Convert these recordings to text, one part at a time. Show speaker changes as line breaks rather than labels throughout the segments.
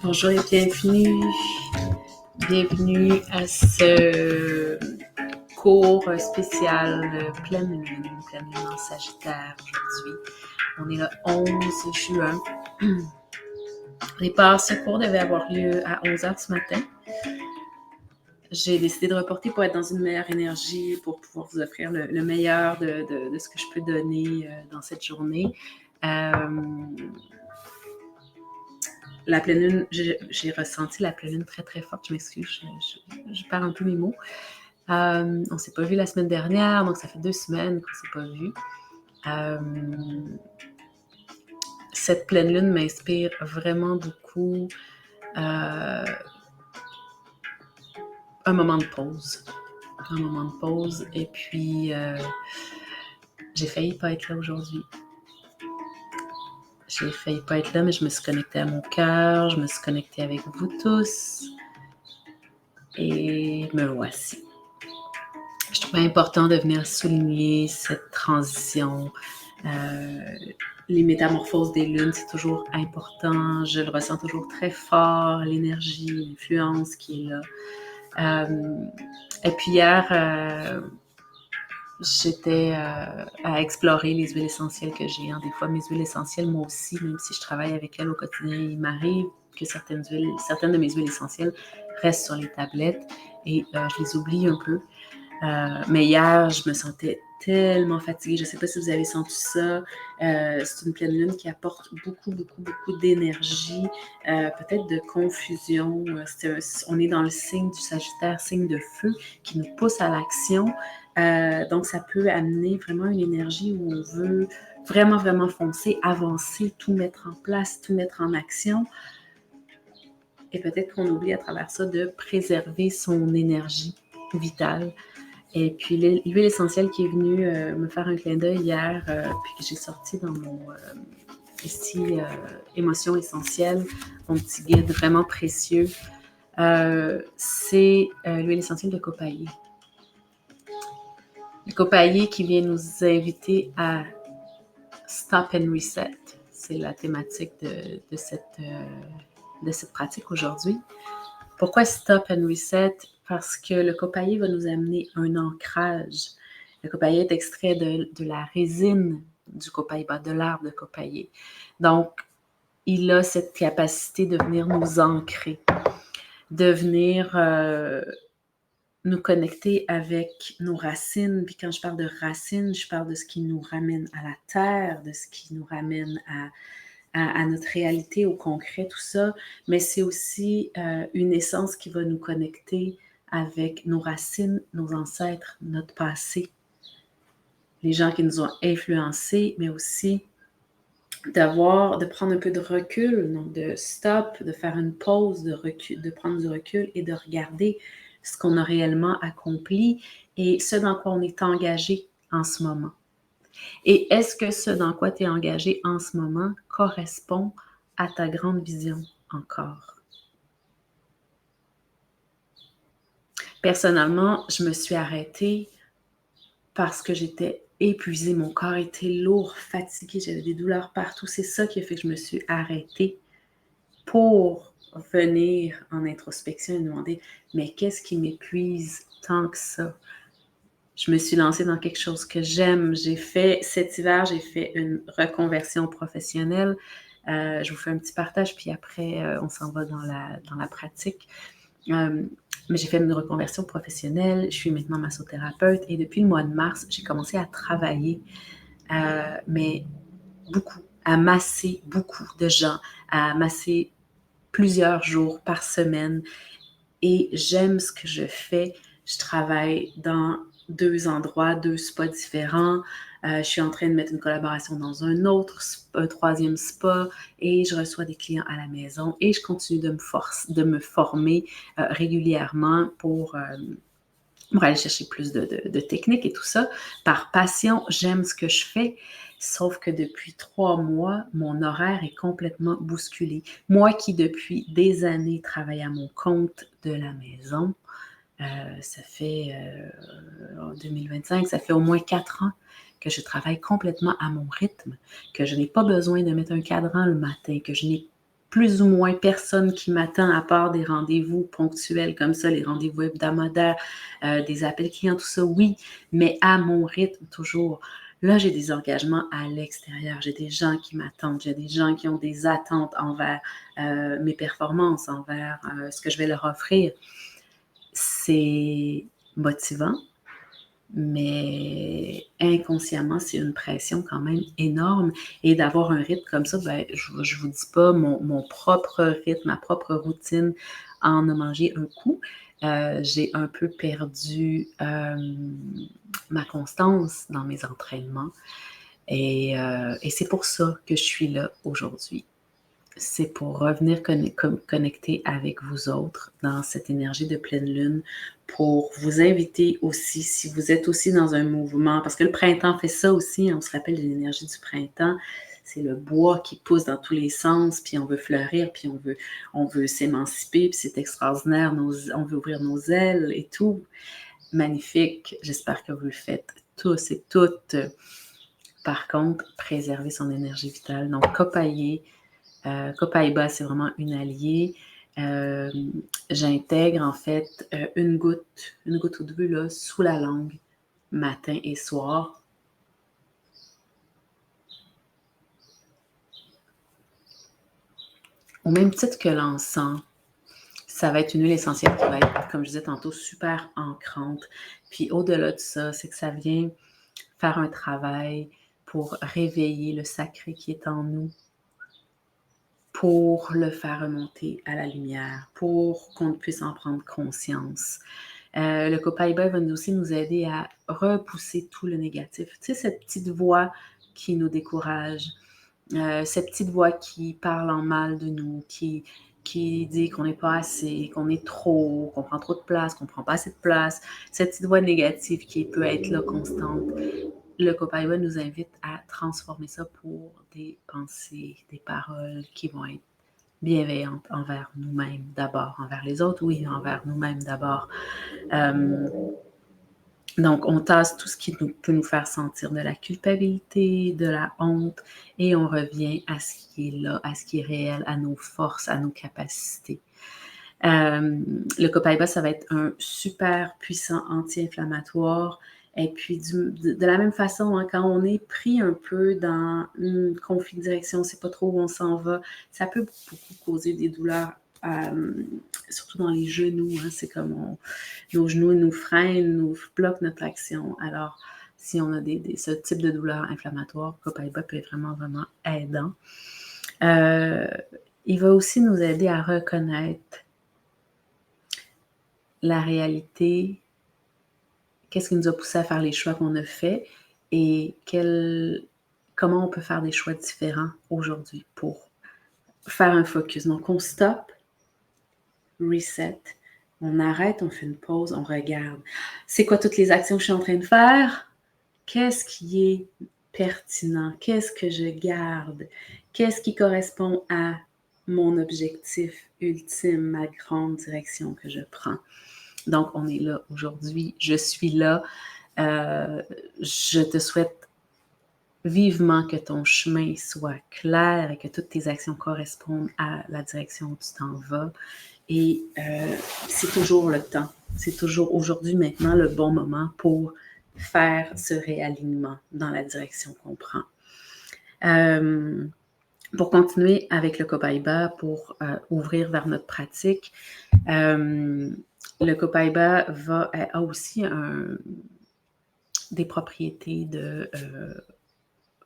Bonjour et bienvenue à ce cours spécial pleine lune en Sagittaire aujourd'hui. On est le 11 juin. Au départ, ce cours devait avoir lieu à 11h ce matin. J'ai décidé de reporter pour être dans une meilleure énergie, pour pouvoir vous offrir le meilleur de ce que je peux donner dans cette journée. La pleine lune, j'ai ressenti la pleine lune très très forte. Je m'excuse, je perds un peu mes mots. On s'est pas vu la semaine dernière, donc ça fait 2 semaines qu'on s'est pas vu. Cette pleine lune m'inspire vraiment beaucoup un moment de pause. Et puis j'ai failli pas être là aujourd'hui. Mais je me suis connectée à mon cœur, je me suis connectée avec vous tous et me voici. Je trouvais important de venir souligner cette transition. Les métamorphoses des lunes, c'est toujours important. Je le ressens toujours très fort, l'énergie, l'influence qui est là. Et puis hier, j'étais à explorer les huiles essentielles que j'ai. Des fois, mes huiles essentielles, moi aussi, même si je travaille avec elles au quotidien, il m'arrive que certaines de mes huiles essentielles restent sur les tablettes et je les oublie un peu. Mais hier, je me sentais tellement fatiguée. Je ne sais pas si vous avez senti ça. C'est une pleine lune qui apporte beaucoup d'énergie, peut-être de confusion. On est dans le signe du Sagittaire, signe de feu, qui nous pousse à l'action. Donc, ça peut amener vraiment une énergie où on veut vraiment foncer, avancer, tout mettre en place, tout mettre en action. Et peut-être qu'on oublie à travers ça de préserver son énergie vitale. Et puis l'huile essentielle qui est venue me faire un clin d'œil hier, puis que j'ai sorti dans mon émotion essentielle, mon petit guide vraiment précieux, c'est l'huile essentielle de copailler. Le copailler qui vient nous inviter à stop and reset. C'est la thématique de cette pratique aujourd'hui. Pourquoi stop and reset? Parce que le copailler va nous amener un ancrage. Le copailler est extrait de la résine du copailler, de l'arbre de copailler. Donc, il a cette capacité de venir nous ancrer, de venir nous connecter avec nos racines. Puis quand je parle de racines, je parle de ce qui nous ramène à la terre, de ce qui nous ramène à notre réalité, au concret, tout ça, mais c'est aussi une essence qui va nous connecter avec nos racines, nos ancêtres, notre passé, les gens qui nous ont influencés, mais aussi de prendre un peu de recul, donc de stop, de faire une pause, de prendre du recul et de regarder ce qu'on a réellement accompli et ce dans quoi on est engagé en ce moment. Et est-ce que ce dans quoi tu es engagé en ce moment correspond à ta grande vision encore? Personnellement, je me suis arrêtée parce que j'étais épuisée, mon corps était lourd, fatigué, j'avais des douleurs partout. C'est ça qui a fait que je me suis arrêtée pour venir en introspection et me demander « mais qu'est-ce qui m'épuise tant que ça? » Je me suis lancée dans quelque chose que j'aime. Cet hiver, j'ai fait une reconversion professionnelle. Je vous fais un petit partage, puis après, on s'en va dans la pratique. Mais j'ai fait une reconversion professionnelle. Je suis maintenant massothérapeute et depuis le mois de mars, j'ai commencé à travailler, mais beaucoup, à masser beaucoup de gens, à masser plusieurs jours par semaine. Et j'aime ce que je fais. Je travaille dans 2 endroits, 2 spas différents. Je suis en train de mettre une collaboration dans un 3e spa et je reçois des clients à la maison et je continue de me former régulièrement pour aller chercher plus de techniques et tout ça. Par passion, j'aime ce que je fais, sauf que depuis 3 mois, mon horaire est complètement bousculé. Moi qui, depuis des années, travaille à mon compte de la maison, ça fait, en 2025, ça fait au moins 4 ans que je travaille complètement à mon rythme, que je n'ai pas besoin de mettre un cadran le matin, que je n'ai plus ou moins personne qui m'attend à part des rendez-vous ponctuels comme ça, les rendez-vous hebdomadaires, des appels clients, tout ça, oui, mais à mon rythme toujours. Là, j'ai des engagements à l'extérieur. J'ai des gens qui m'attendent. J'ai des gens qui ont des attentes envers mes performances, envers ce que je vais leur offrir. C'est motivant, mais inconsciemment, c'est une pression quand même énorme. Et d'avoir un rythme comme ça, ben, je ne vous dis pas mon propre rythme, ma propre routine en a mangé un coup. J'ai un peu perdu ma constance dans mes entraînements. Et c'est pour ça que je suis là aujourd'hui. C'est pour revenir connecter avec vous autres dans cette énergie de pleine lune, pour vous inviter aussi, si vous êtes aussi dans un mouvement, parce que le printemps fait ça aussi, on se rappelle de l'énergie du printemps, c'est le bois qui pousse dans tous les sens, puis on veut fleurir, puis on veut s'émanciper, puis c'est extraordinaire, on veut ouvrir nos ailes et tout. Magnifique, j'espère que vous le faites tous et toutes. Par contre, préserver son énergie vitale, donc copailler. Copaiba, c'est vraiment une alliée. J'intègre en fait une goutte ou deux là, sous la langue, matin et soir. Au même titre que l'encens, ça va être une huile essentielle qui va être, comme je disais tantôt, super ancrante. Puis au-delà de ça, c'est que ça vient faire un travail pour réveiller le sacré qui est en nous, pour le faire remonter à la lumière, pour qu'on puisse en prendre conscience. Le Copaiba va aussi nous aider à repousser tout le négatif. Tu sais, cette petite voix qui nous décourage, cette petite voix qui parle en mal de nous, qui dit qu'on n'est pas assez, qu'on est trop, qu'on prend trop de place, qu'on prend pas assez de place, cette petite voix négative qui peut être là constante. Le Copaiba nous invite à transformer ça pour des pensées, des paroles qui vont être bienveillantes envers nous-mêmes d'abord, envers les autres, oui, envers nous-mêmes d'abord. Donc, on tasse tout ce qui peut nous faire sentir de la culpabilité, de la honte, et on revient à ce qui est là, à ce qui est réel, à nos forces, à nos capacités. Le Copaiba, ça va être un super puissant anti-inflammatoire. Et puis, de la même façon, hein, quand on est pris un peu dans une conflit de direction, on ne sait pas trop où on s'en va, ça peut beaucoup causer des douleurs, surtout dans les genoux. Hein, c'est comme nos genoux nous freinent, nous bloquent notre action. Alors, si on a ce type de douleur inflammatoire, Copaiba peut être vraiment, vraiment aidant. Il va aussi nous aider à reconnaître la réalité, qu'est-ce qui nous a poussé à faire les choix qu'on a faits et comment on peut faire des choix différents aujourd'hui pour faire un focus. Donc, on stoppe, reset, on arrête, on fait une pause, on regarde. C'est quoi toutes les actions que je suis en train de faire? Qu'est-ce qui est pertinent? Qu'est-ce que je garde? Qu'est-ce qui correspond à mon objectif ultime, ma grande direction que je prends? Donc, on est là aujourd'hui. Je suis là. Je te souhaite vivement que ton chemin soit clair et que toutes tes actions correspondent à la direction où tu t'en vas. Et c'est toujours le temps. C'est toujours aujourd'hui, maintenant, le bon moment pour faire ce réalignement dans la direction qu'on prend. Pour continuer avec le Copaiba, pour ouvrir vers notre pratique, le Copaiba a aussi des propriétés de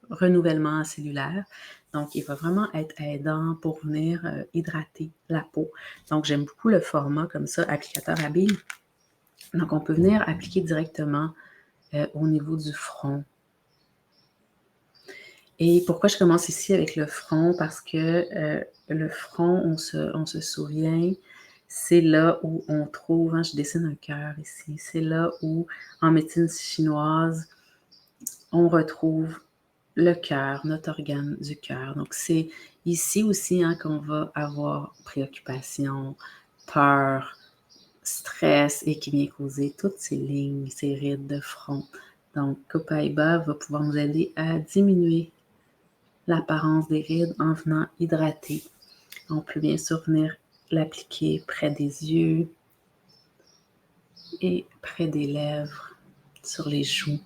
renouvellement cellulaire. Donc, il va vraiment être aidant pour venir hydrater la peau. Donc, j'aime beaucoup le format comme ça, applicateur à billes. Donc, on peut venir appliquer directement au niveau du front. Et pourquoi je commence ici avec le front? Parce que le front, on se souvient, c'est là où on trouve, hein, je dessine un cœur ici, c'est là où, en médecine chinoise, on retrouve le cœur, notre organe du cœur. Donc, c'est ici aussi hein, qu'on va avoir préoccupation, peur, stress et qui vient causer toutes ces lignes, ces rides de front. Donc, Copaiba va pouvoir nous aider à diminuer l'apparence des rides en venant hydrater On peut bien sûr venir l'appliquer près des yeux et près des lèvres, sur les joues.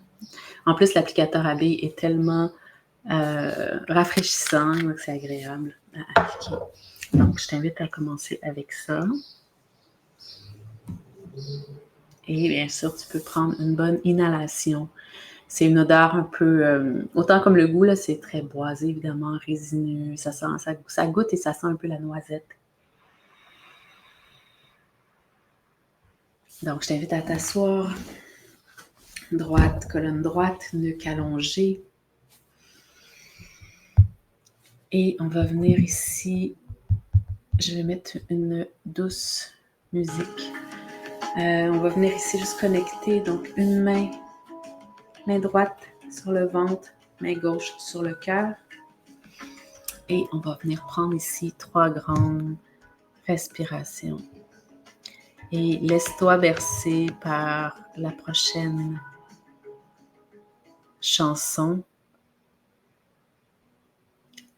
En plus, l'applicateur à billes est tellement rafraîchissant, donc c'est agréable à appliquer. Donc, je t'invite à commencer avec ça. Et bien sûr, tu peux prendre une bonne inhalation. C'est une odeur un peu, autant comme le goût, là, c'est très boisé, évidemment, résineux. Ça goûte et ça sent un peu la noisette. Donc, je t'invite à t'asseoir. Droite, colonne droite, nuque allongée. Et on va venir ici. Je vais mettre une douce musique. On va venir ici juste connecter. Donc, une main droite sur le ventre, main gauche sur le cœur. Et on va venir prendre ici 3 grandes respirations. Et laisse-toi bercer par la prochaine chanson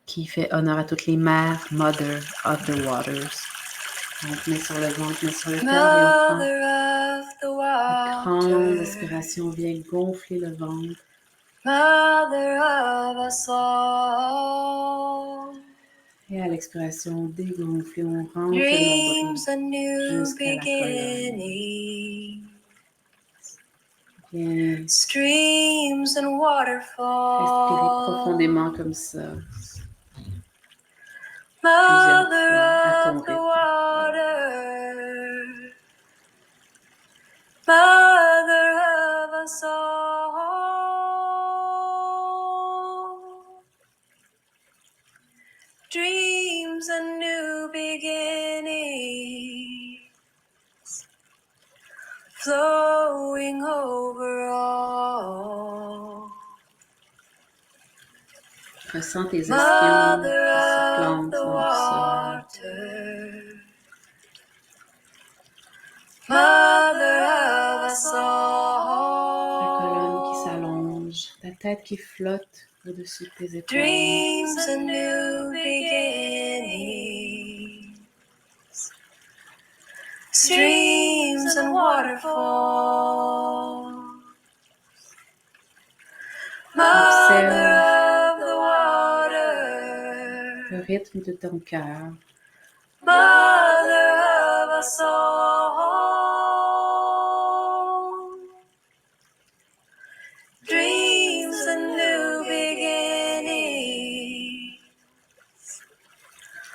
qui fait honneur à toutes les mères, Mother of the Waters. On met sur le ventre, met sur le cœur et on prend une grande respiration, on vient gonfler le ventre.
Mother of us all.
Et à l'expiration, on dégonfle et on rentre le nombril jusqu'à la colonne. Bien.
Streams and waterfalls.
Respirez profondément comme ça.
Mother of the water. Mother of us all. Dreams and new beginnings flowing over all.
Ressens tes ischions qui se plantent dans le sol.
Mother of us all.
Ta colonne qui s'allonge, ta tête qui flotte au-dessus de tes épaules.
Dreams and new beginnings. Streams and waterfalls. Mother of the water.
Le rythme de ton cœur.
Mother of us all. Dreams and new beginnings.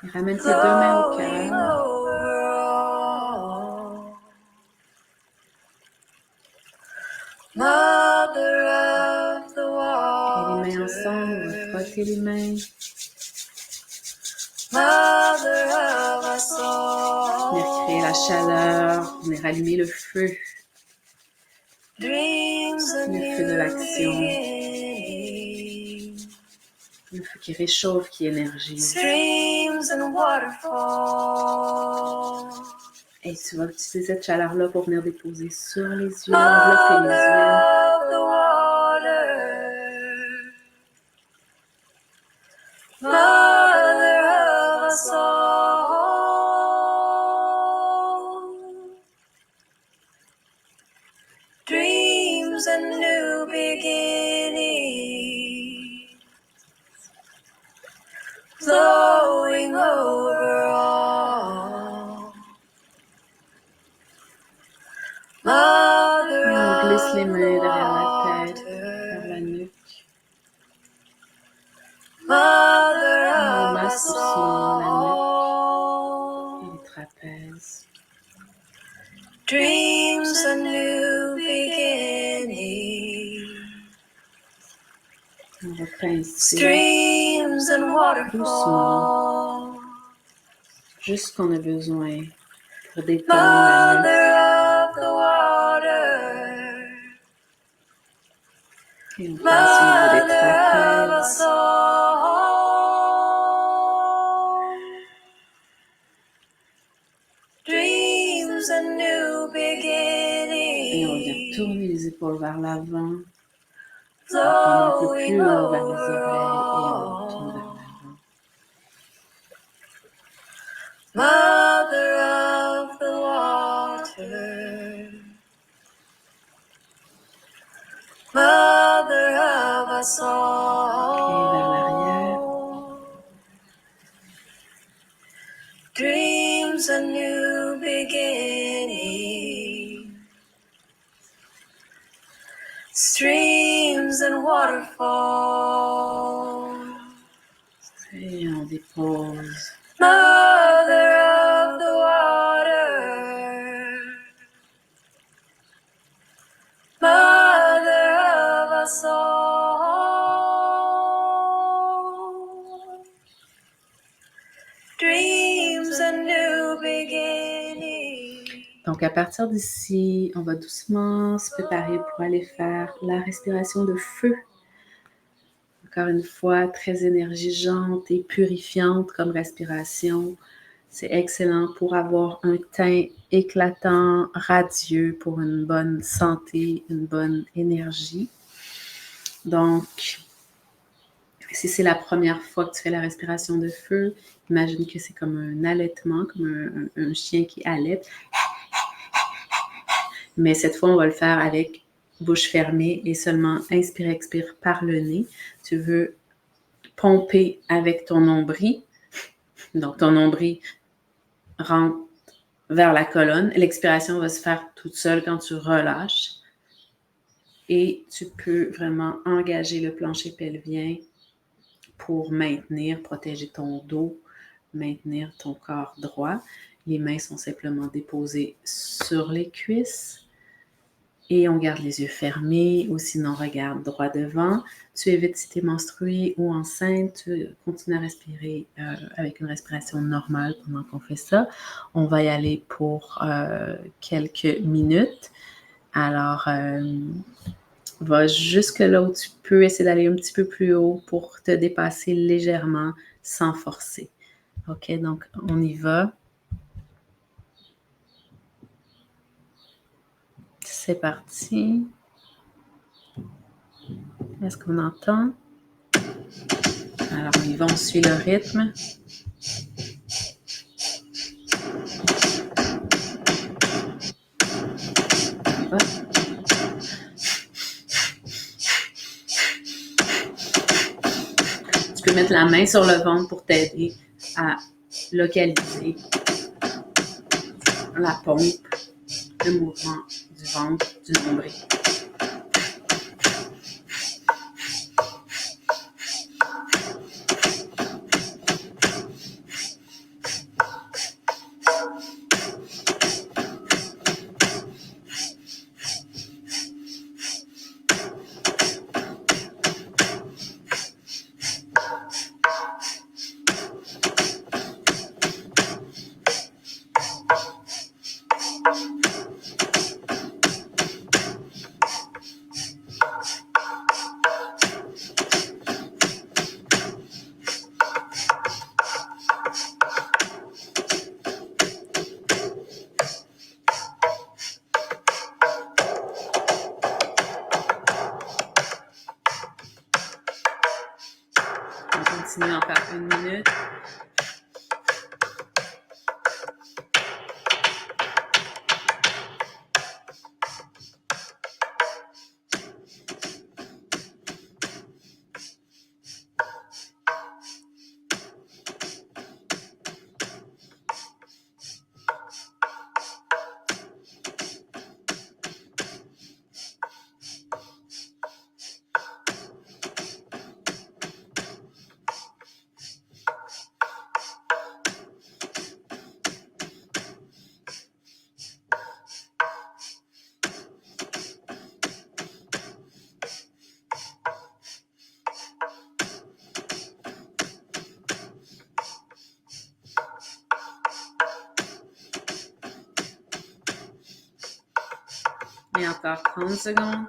Et ramène tes 2 mains au cœur.
Mother of the water.
Et les mains ensemble, on va frotter les mains.
Mother of us all.
Venir créer la chaleur, venir allumer le feu.
Dreams and
Le feu de l'action.
beginnings.
Le feu qui réchauffe, qui énergise.
Streams and waterfalls.
Et tu vas utiliser cette chaleur-là pour venir déposer sur les yeux, envelopper les yeux.
Mother of the water. Mother of us all. Dreams and new beginnings. Flowing over all. Mother
Et on glisse les
of
mains
the
derrière la tête, vers
water.
la nuque.
Mother
On
of
masse
us
doucement la nuque et
all.
les trapèzes.
Dreams and new beginnings.
On reprend ici,
Streams and waterfalls.
juste ce qu'on a besoin pour détendre la nuque.
Mother of the water.
Et on passe au niveau des
Mother of us
trapèzes.
all. Dreams and new
Et on vient
beginnings.
tourner les épaules vers l'avant. On prend un peu plus
Flowing
haut vers les
over
oreilles et on tourne vers
all.
l'avant.
Mother of the water, Mother of us all, dreams a new beginning, streams and waterfalls.
Et on dépose.
Mother of the water, Mother of us all, dreams a new beginning.
Donc, à partir d'ici, on va doucement se préparer pour aller faire la respiration de feu. Encore une fois, très énergisante et purifiante comme respiration. C'est excellent pour avoir un teint éclatant, radieux, pour une bonne santé, une bonne énergie. Donc, si c'est la première fois que tu fais la respiration de feu, imagine que c'est comme un allaitement, comme un chien qui allaite. Mais cette fois, on va le faire avec bouche fermée et seulement inspire, expire par le nez. Tu veux pomper avec ton nombril. Donc, ton nombril rentre vers la colonne. L'expiration va se faire toute seule quand tu relâches. Et tu peux vraiment engager le plancher pelvien pour maintenir, protéger ton dos, maintenir ton corps droit. Les mains sont simplement déposées sur les cuisses. Et on garde les yeux fermés ou sinon regarde droit devant. Tu évites si tu es menstruée ou enceinte, tu continues à respirer avec une respiration normale pendant qu'on fait ça. On va y aller pour quelques minutes. Alors, va jusque là où tu peux, essayer d'aller un petit peu plus haut pour te dépasser légèrement sans forcer. OK, donc on y va. C'est parti. Est-ce qu'on entend? Alors, on y va, on suit le rythme. Hop. Tu peux mettre la main sur le ventre pour t'aider à localiser la pompe, le mouvement du ventre, du nombril. On continue encore une minute. Et encore 30 secondes.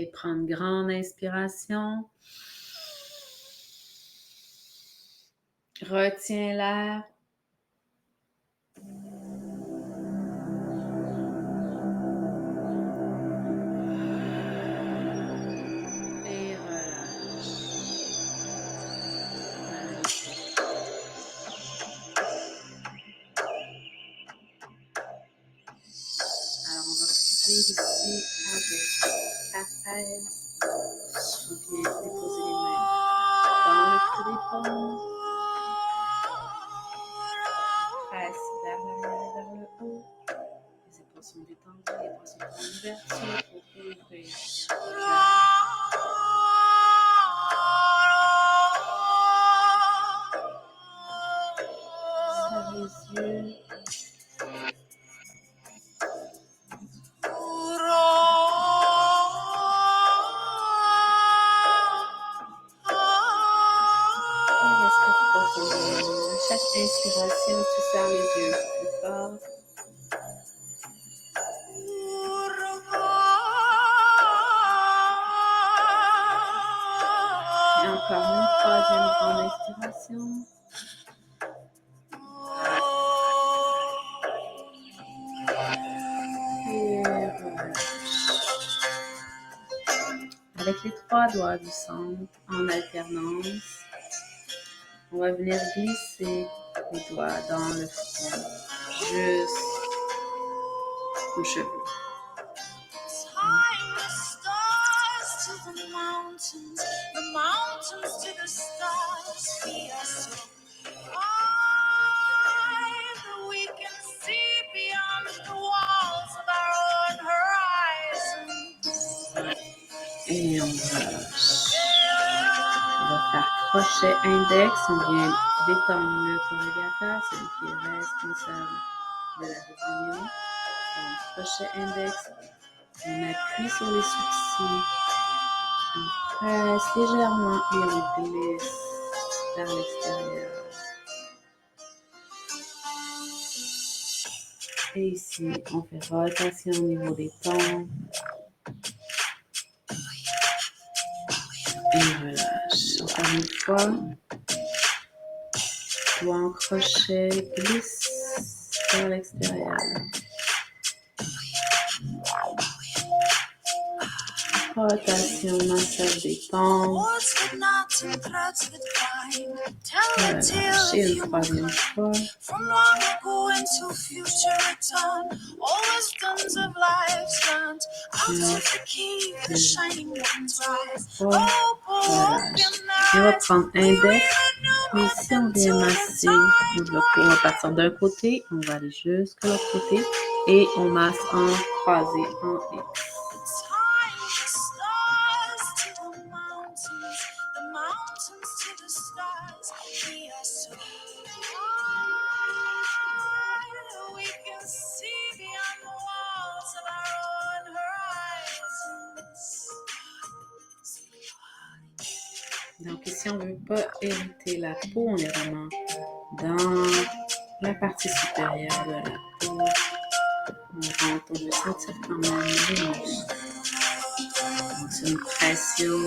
Et prends une grande inspiration. Retiens l'air. Et relâche. Magnifique. Alors, on va poursuivre ici avec ta chaise. On vient déposer les mains dans le creux des paumes. Presse vers l'arrière et vers le haut. Les épaules sont détendues, les bras sont en ouverture pour ouvrir le cœur. Serre les yeux. Et respire profondément. À chaque inspiration, tu serres les yeux plus fort. Et encore une troisième grande inspiration. Et relâche. Avec les 3 doigts du centre, en alternance, on va venir glisser les doigts dans le front, jusqu'aux cheveux. Et on relâche. On va faire crochet index. On vient détendre le corrugateur, celui qui est responsable de la réunion. Donc, crochet index. On appuie sur les sourcils. On presse légèrement et on glisse vers l'extérieur. Et ici, on fait rotation au niveau des tempes. Et relâche. Encore une fois. Doigt en crochet, glisse vers l'extérieur. Rotation, massage des tempes. Relâche. Et une troisième fois. Et on va prendre index. Et ici, on vient masser. On va partir d'un côté, on va aller jusqu'à l'autre côté et on masse en croisé, en X. Donc ici, on ne veut pas hériter la peau, on est vraiment dans la partie supérieure de la peau. On veut sentir quand même les muscles. Donc c'est une pression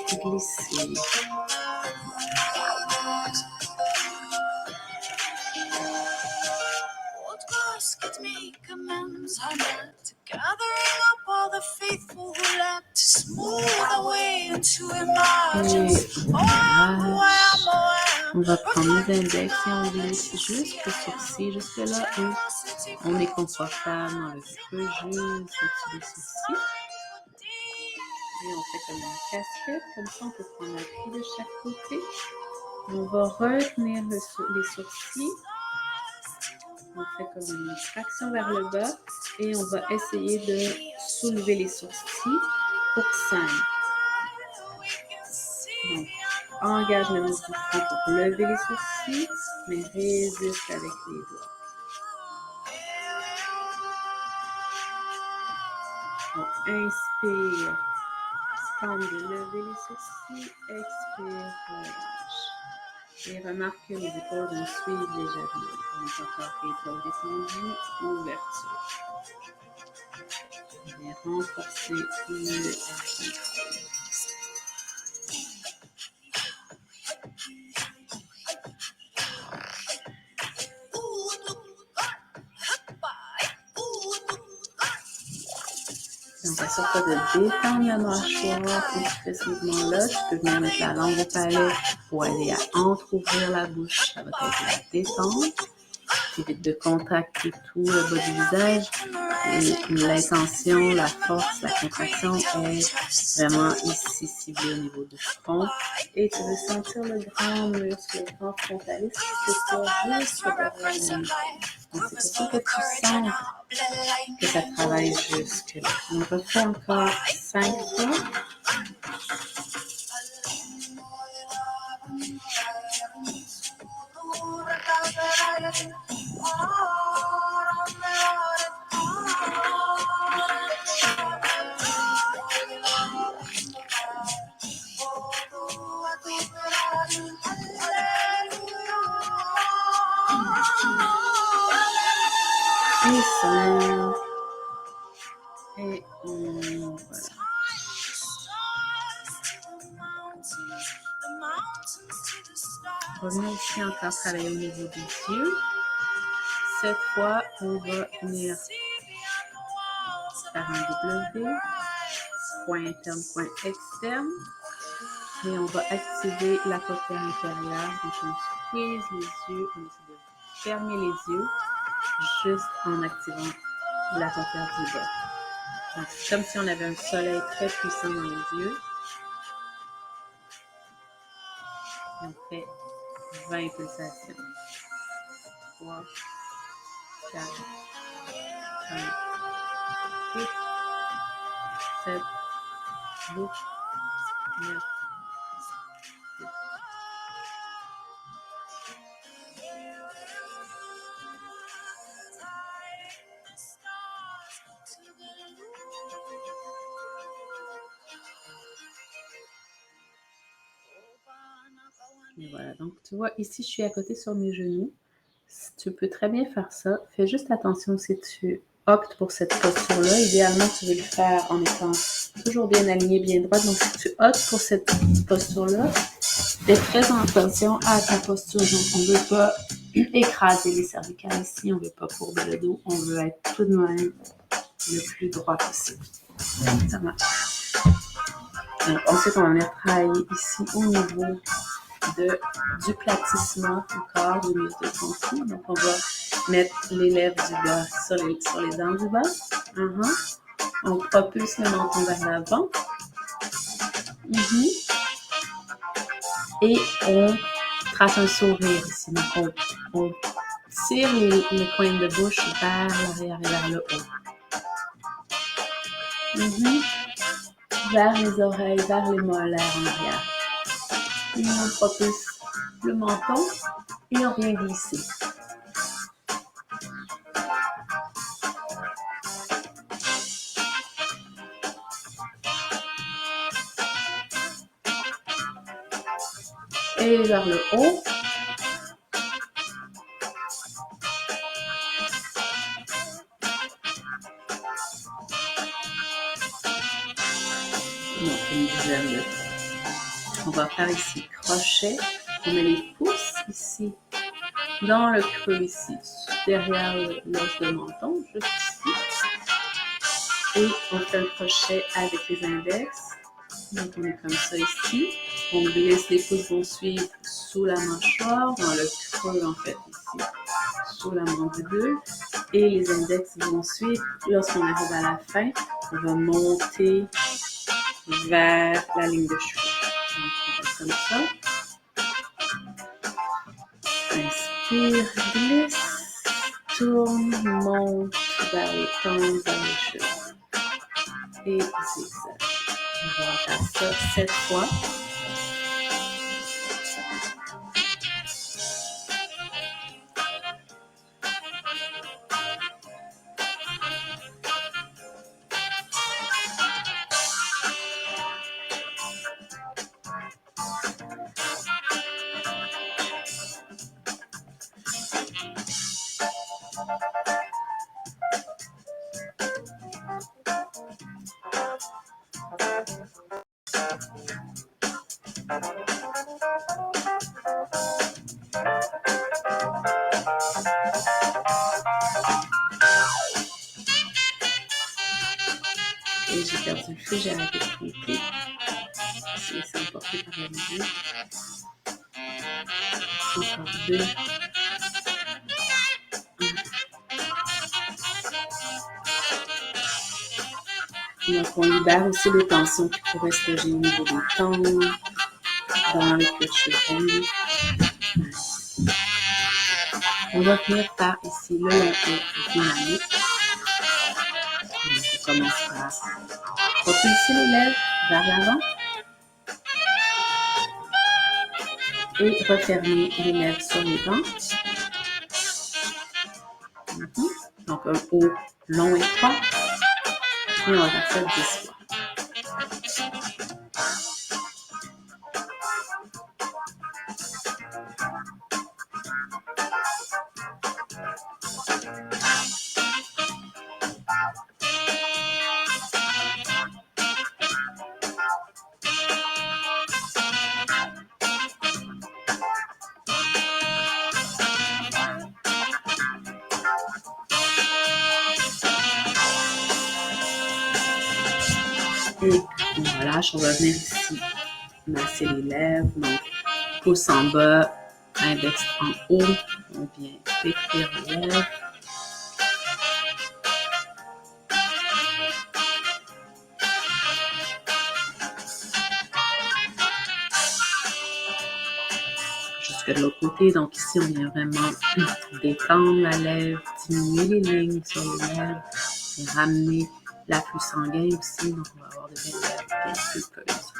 glissée. On va prendre les index et on glisse jusqu'au sourcil, jusque là où on est confortable dans le creux, juste au-dessus des sourcils. Et on fait comme une casquette, comme ça on peut prendre un pli de chaque côté. On va retenir les sourcils. On fait comme une traction vers le bas et on va essayer de soulever les sourcils pour 5. Donc, engage le muscle du front pour lever les sourcils, mais résiste avec les doigts. Donc, inspire, tente de lever les sourcils, expire, relâche. Et remarque que les épaules vont suivre légèrement. On est encore épaules descendues, ouverture. vient renforcer le R5. Donc, assure-toi de détendre la mâchoire quand tu fais ce mouvement-là. Tu peux venir mettre la langue au palais pour aller à entre-ouvrir la bouche. Ça va t'aider à détendre. T'évites de contracter tout le bas du visage. L'intention, la force, la contraction est vraiment ici ciblée au niveau du front. Et tu veux sentir le grand muscle, le grand frontalis qui se tord juste derrière la nuque. Donc, c'est pour ça que tu sens que ça travaille jusque-là. On refait encore 5 fois. Et 5. Et voilà. Revenons ici encore travailler au niveau des yeux. Cette fois, on va venir faire un W, point interne, point externe. Et on va activer la paupière inférieure. Donc, on squeeze les yeux, on essaie de fermer les yeux juste en activant la paupière du bas. Donc, c'est comme si on avait un soleil très puissant dans les yeux. Et on fait 20 pulsations. 3, 4, 5, 6, 7, 8, 9, 10. Et voilà, donc tu vois, ici, je suis à côté sur mes genoux. Tu peux très bien faire ça. Fais juste attention si tu optes pour cette posture-là. Idéalement, tu veux le faire en étant toujours bien aligné, bien droit. Donc, si tu optes pour cette posture-là, fais très attention à ta posture. Donc, on ne veut pas écraser les cervicales ici. On ne veut pas courber le dos. On veut être tout de même le plus droit possible. Ça marche. Donc, ensuite, on va venir travailler ici au niveau du platissement du corps, du muscle de fronton. Donc, on va mettre les lèvres du bas sur les dents du bas. On propulse le menton vers l'avant. Et on trace un sourire ici. Donc, on tire le coin de bouche vers l'arrière et vers le haut. Vers les oreilles, vers les molaires en arrière. Et on propulse le menton et on vient glisser. Et vers le haut. Donc, une dizaine de fois. On va faire ici crochet. On met les pouces ici, dans le creux ici, derrière l'os de menton, juste ici. Et on fait un crochet avec les index. Donc, on est comme ça ici. On glisse, les pouces vont suivre sous la mâchoire, dans le creux en fait ici, sous la mandibule. Et les index vont suivre. Lorsqu'on arrive à la fin, on va monter vers la ligne de cheveux. Donc, on fait comme ça. Inspire, glisse, tourne, monte vers les tempes, vers les cheveux. Et zigzag. On va faire ça 7 fois. Et j'ai perdu le feu, j'ai arrêté de compter. Je suis laissée emporter par la musique. Encore 2. Donc, on libère aussi les tensions qui pourraient se loger au niveau des tempes, dans le cuir chevelu. On va venir par ici le lâcher dynamique. Donc, on commence par propulser les lèvres vers l'avant et refermer les lèvres sur les dents. Donc, un haut long et étroit. Et on va faire ça 10 fois. Et on relâche, on va venir ici masser les lèvres. Donc, pouce en bas, index en haut. On vient écrire les lèvres. Jusque de l'autre côté. Donc, ici, on vient vraiment détendre la lèvre, diminuer les lignes sur les lèvres et ramener l'afflux sanguin aussi. Donc, on va avoir de belles lèvres bien pulpeuses.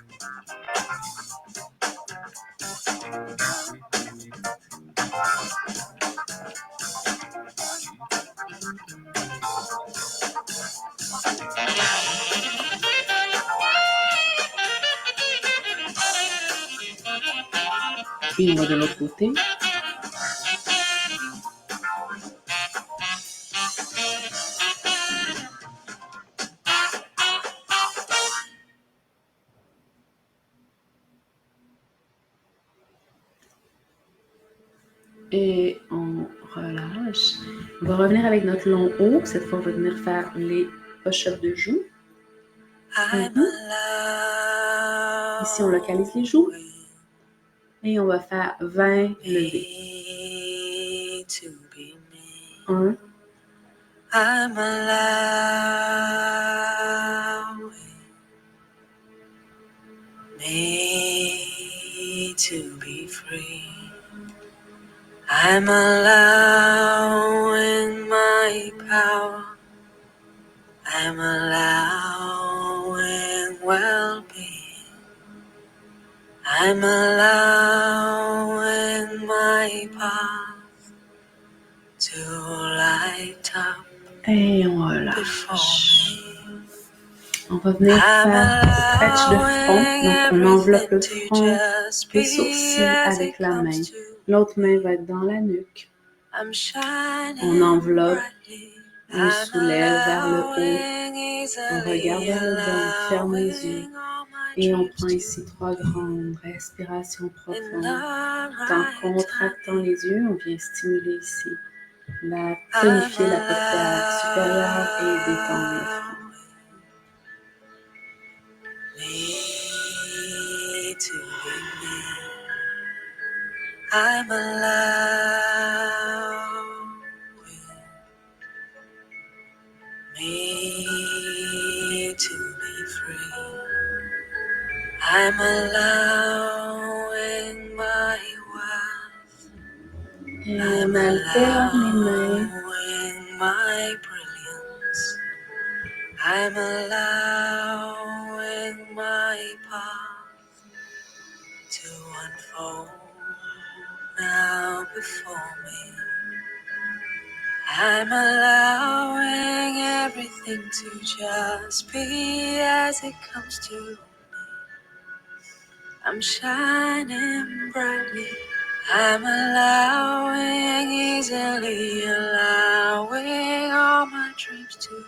Puis, on va de l'autre côté. Et on relâche. On va revenir avec notre long haut. Cette fois, on va venir faire les push-ups de joues. Ici, on localise les joues. Et on va faire 20 levées. 1.
I'm allowing me to be free. I'm allowing my power. I'm allowing well-being. I'm allowing my path to light up.
Et on relâche. On va venir faire stretch de front. Donc, on enveloppe le front, les sourcils avec la main. L'autre main va être dans la nuque. On enveloppe, on soulève vers le haut. On regarde vers le bas, on ferme les yeux. Et on prend ici 3 grandes respirations profondes. En contractant les yeux, on vient stimuler ici tonifier la paupière supérieure et détendre le front.
I'm allowing me to be free. I'm allowing my wealth.
Et on alterne les mains.
Allowing my brilliance. I'm allowing my path to unfold now before me. I'm allowing everything to just be as it comes to me. I'm shining brightly. I'm allowing, easily allowing all my dreams to be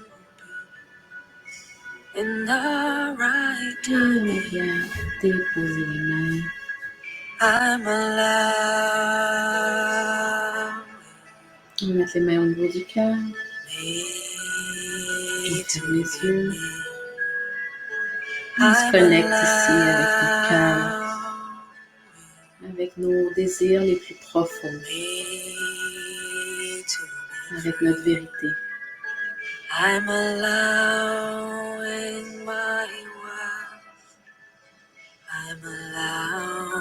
in the right
Et on
timing.
vient déposer les mains.
I'm allowing
On va mettre les mains au niveau du cœur.
me
On
to
ferme les
be
yeux.
me.
On se connecte ici avec notre cœur, avec nos désirs les plus profonds, avec notre vérité.
I'm allowing my worth. I'm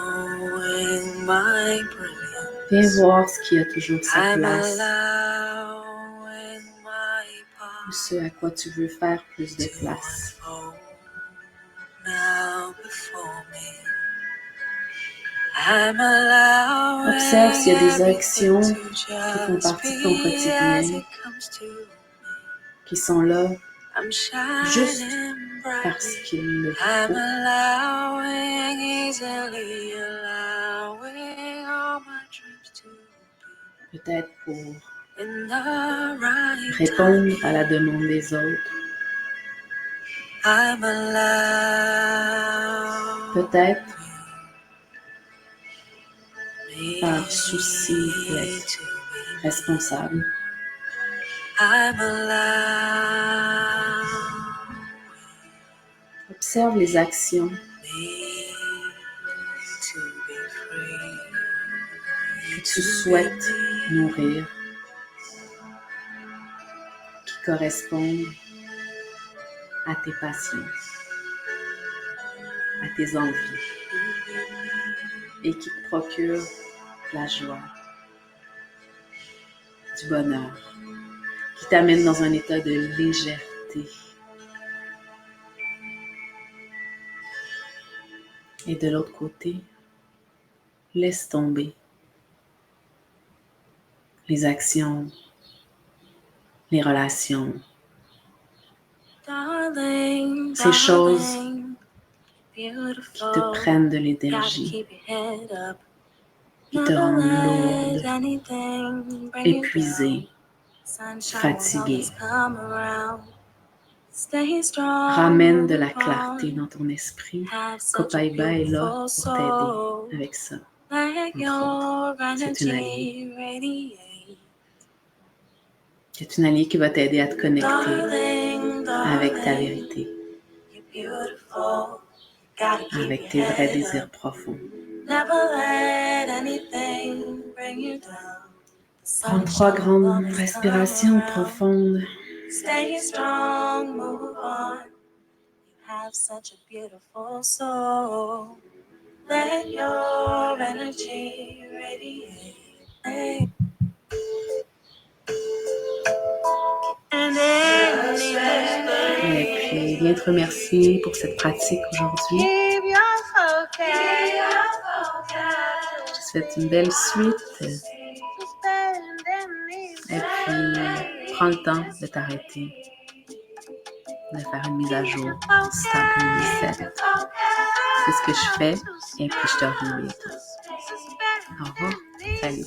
allowing my brilliance.
Viens voir ce qui a toujours sa
I'm
place,
allowing my
ou
path
ce à quoi tu veux faire plus de
to
place.
unfold now before me. I'm allowing
Observe s'il y a des
everything
actions
to
qui font
just
partie de ton
be as
quotidien,
it comes to me.
qui sont là
I'm
juste
shining
parce
brightly.
qu'il le
I'm
faut.
allowing, easily allowing all my dreams to
Peut-être pour
be in the right
répondre à la
timing.
demande des autres.
I'm allowing
Peut-être
me
par souci d'être
to be.
responsable.
I'm allowing
Observe les actions
me to be free.
que tu souhaites nourrir, qui correspondent à tes passions, à tes envies, et qui te procurent la joie, du bonheur, qui t'amènent dans un état de légèreté. Et de l'autre côté, laisse tomber les actions, les relations,
Darling,
ces choses
darling,
qui te
beautiful.
prennent de
Gotta
l'énergie,
keep your head up.
qui te
Never
rendent
let
lourde,
anything bring you
épuisée,
down. Sunshine won't
fatiguée.
always come around. Stay strong,
Ramène de la
move
clarté
on.
dans ton esprit.
Have such a
Copaiba est là
beautiful
pour
soul.
t'aider avec ça.
Let
Entre
your
autres, c'est une alliée.
energy radiate.
C'est une alliée qui va t'aider à te connecter
Darling,
avec ta
darling,
vérité,
you're beautiful. Gotta keep
avec
your
tes vrais
head
désirs
up.
profonds.
Never let anything bring you down. The
Prends 3
sunshine will
grandes
always come
respirations
around.
profondes.
Stay strong, move on. You have such a beautiful soul. Let your energy radiate. And
Et puis, viens te remercier pour cette pratique aujourd'hui.
keep your focus.
Je te souhaite une belle suite. Et puis, prends le temps de t'arrêter, de faire une mise à jour, stop and reset. C'est ce que je fais et puis je te reviens bientôt. Au revoir. Salut.